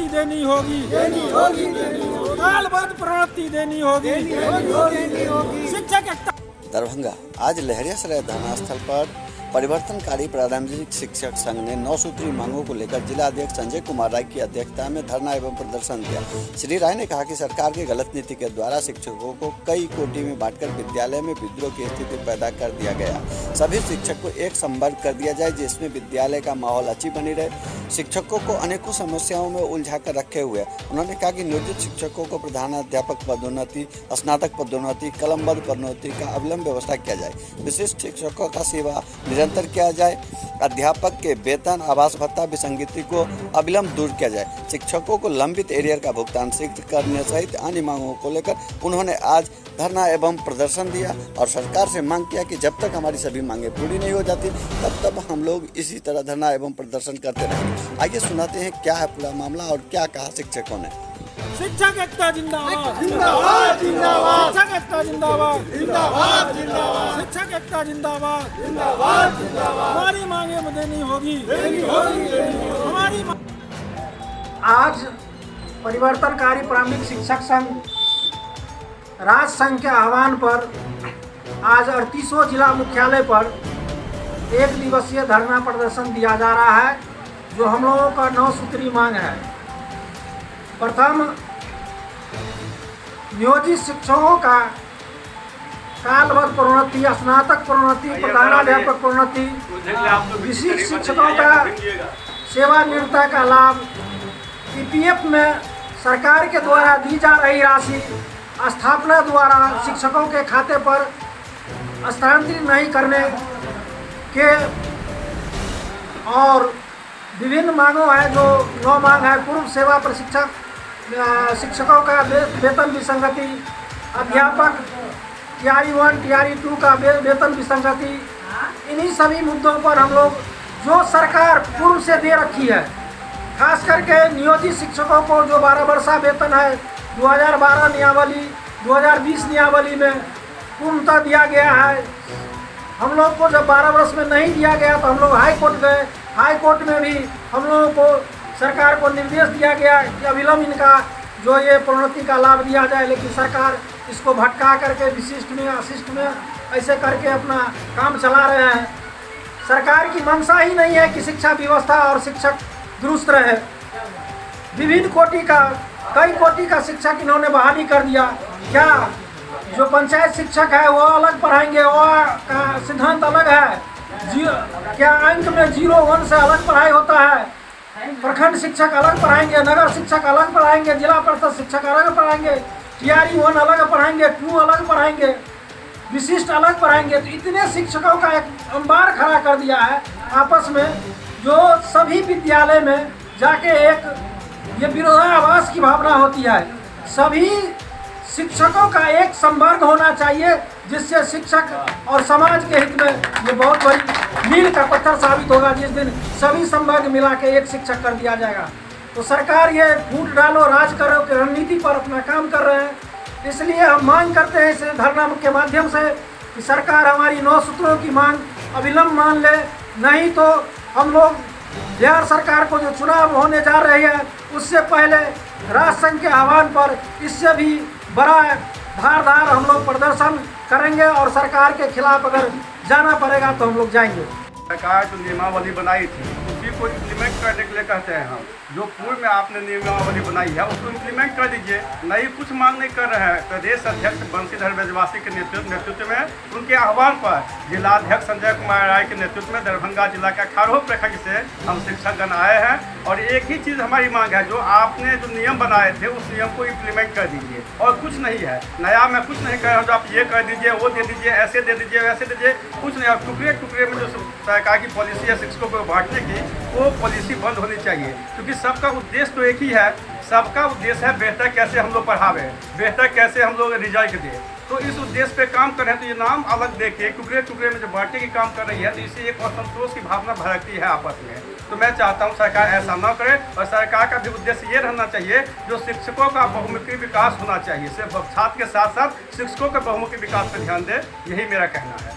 प्रोन्नति देनी होगी, कालबद्ध प्रोन्नति देनी होगी। शिक्षक एकता। दरभंगा आज लहरियासराय धरना स्थल पर परिवर्तनकारी प्रारंभिक शिक्षक संघ ने 9 सूत्री मांगों को लेकर जिला अध्यक्ष संजय कुमार राय की अध्यक्षता में धरना एवं प्रदर्शन किया। श्री राय ने कहा कि सरकार की गलत नीति के द्वारा शिक्षकों को कई कोटि में बांटकर विद्यालय में विद्रोह की स्थिति पैदा कर दिया गया। सभी शिक्षक को एक संवर्ग कर दिया जाए जिसमें विद्यालय का माहौल अच्छी बनी रहे। शिक्षकों को अनेकों समस्याओं में उलझा कर रखे हुए। उन्होंने कहा कि नियोजित शिक्षकों को प्रधानाध्यापक पदोन्नति, स्नातक पदोन्नति, कलमबद्ध पदोन्नति का अविलंब व्यवस्था किया जाए। विशिष्ट शिक्षकों का सेवा निरंतर किया जाए। अध्यापक के वेतन, आवास भत्ता, विसंगति को अविलंब दूर किया जाए। शिक्षकों को लंबित एरियर का भुगतान शीघ्र करने सहित अन्य मांगों को लेकर उन्होंने आज धरना एवं प्रदर्शन दिया और सरकार से मांग किया कि जब तक हमारी सभी मांगें पूरी नहीं हो जाती तब हम लोग इसी तरह धरना एवं प्रदर्शन करते रहेंगे। आइए सुनाते हैं क्या है पूरा मामला और क्या कहा शिक्षकों ने। शिक्षक एकता जिंदाबाद, जिंदाबाद, जिंदाबाद। शिक्षक एकता जिंदाबाद, जिंदाबाद, जिंदाबाद। शिक्षक एकता जिंदाबाद, जिंदाबाद, जिंदाबाद। हमारी मांगे देनी होगी, हमारी। आज परिवर्तनकारी प्रारंभिक शिक्षक संघ राज्य संघ के आह्वान पर आज 38वां जिला मुख्यालय पर 1 दिवसीय धरना प्रदर्शन दिया जा रहा है, जो हम लोगों का 9 सूत्री मांग है। प्रथम, नियोजित शिक्षकों का कालबद्ध प्रोन्नति, स्नातक प्रोन्नति, प्रधानाध्यापक प्रोन्नति, विशिष्ट शिक्षकों का सेवानिवृत्ति का लाभ, ईपीएफ में सरकार के द्वारा दी जा रही राशि स्थापना द्वारा शिक्षकों के खाते पर हस्तांतरित नहीं करने के और विभिन्न मांगों है जो 9 मांग है। पूर्व सेवा प्रशिक्षक शिक्षकों का वेतन विसंगति, अध्यापक TRE1 TRE2 का वेतन विसंगति, इन्हीं सभी मुद्दों पर हम लोग जो सरकार पूर्व से दे रखी है, खास करके नियोजित शिक्षकों को जो 12 वर्षा वेतन है 2012 नियमावली 2020 नियमावली में पूर्णतः दिया गया है। हम लोग को जब 12 वर्ष में नहीं दिया गया तो हम लोग हाई कोर्ट गए। हाई कोर्ट में भी हम लोगों को सरकार को निर्देश दिया गया कि अविलंब इनका जो ये प्रोन्नति का लाभ दिया जाए, लेकिन सरकार इसको भटका करके विशिष्ट में, अशिष्ट में ऐसे करके अपना काम चला रहे हैं। सरकार की मंशा ही नहीं है कि शिक्षा व्यवस्था और शिक्षक दुरुस्त रहे। विभिन्न कोटि का, कई कोटि का शिक्षक इन्होंने बहाली कर दिया। क्या जो पंचायत शिक्षक है वो अलग पढ़ाएंगे, वो का सिद्धांत अलग है। क्या अंक में 0-1 से अलग पढ़ाई होता है। प्रखंड शिक्षक अलग पढ़ाएंगे, नगर शिक्षक अलग पढ़ाएंगे, जिला परिषद शिक्षक अलग पढ़ाएंगे, TRE1 अलग पढ़ाएंगे, 2 अलग पढ़ाएंगे, विशिष्ट अलग पढ़ाएंगे। तो इतने शिक्षकों का एक अंबार खड़ा कर दिया है आपस में, जो सभी विद्यालय में जाके एक ये विरोधाभास की भावना होती है। सभी शिक्षकों का एक संवर्ग होना चाहिए, जिससे शिक्षक और समाज के हित में ये बहुत बड़ी मील का पत्थर साबित होगा जिस दिन सभी संवर्ग मिला के एक शिक्षक कर दिया जाएगा। तो सरकार ये फूट डालो राज करो की रणनीति पर अपना काम कर रहे हैं। इसलिए हम मांग करते हैं इस धरना के माध्यम से कि सरकार हमारी 9 सूत्रों की मांग अविलंब मान ले, नहीं तो हम लोग बिहार सरकार को जो चुनाव होने जा रहे हैं उससे पहले राज्य संघ के आह्वान पर इससे भी बड़ा धारदार हम लोग प्रदर्शन करेंगे और सरकार के खिलाफ अगर जाना पड़ेगा तो हम लोग जाएंगे। सरकार जो नियमावली बनाई थी उसी को इम्प्लीमेंट करने के लिए कहते हैं हम। जो पूर्व में आपने नियमावली बनाई है उसको इम्प्लीमेंट कर दीजिए। नहीं कुछ मांग नहीं कर रहे हैं। प्रदेश अध्यक्ष बंशीधर ब्रजवासी के नेतृत्व में, उनके आह्वान पर जिलाध्यक्ष संजय कुमार राय के नेतृत्व में दरभंगा जिला का खारहो प्रखंड से हम शिक्षकगण आए हैं और एक ही चीज़ हमारी मांग है, जो आपने जो नियम बनाए थे उस नियम को इम्प्लीमेंट कर दीजिए और कुछ नहीं है। नया मैं कुछ नहीं कर रहा हूँ, आप ये कर दीजिए, वो दे दीजिए, ऐसे दे दीजिए, वैसे दीजिए, कुछ नहीं। और टुकड़े टुकड़े में जो सरकार की पॉलिसी है शिक्षकों को बांटने की, वो पॉलिसी बंद होनी चाहिए, क्योंकि सबका उद्देश्य तो एक ही है। सबका उद्देश्य है बेहतर कैसे हम लोग पढ़ावे, बेहतर कैसे हम लोग रिजल्ट दें। तो इस उद्देश्य पे काम कर रहे हैं। तो ये नाम अलग देके टुकड़े टुकड़े में जो बांटने की काम कर रही है, तो इससे एक असंतोष की भावना भड़कती है आपस में। तो मैं चाहता हूँ सरकार ऐसा न करे और सरकार का भी उद्देश्य ये रहना चाहिए जो शिक्षकों का बहुमुखी विकास होना चाहिए। सिर्फ छात्र के साथ साथ शिक्षकों के बहुमुखी विकास पर ध्यान दे, यही मेरा कहना है।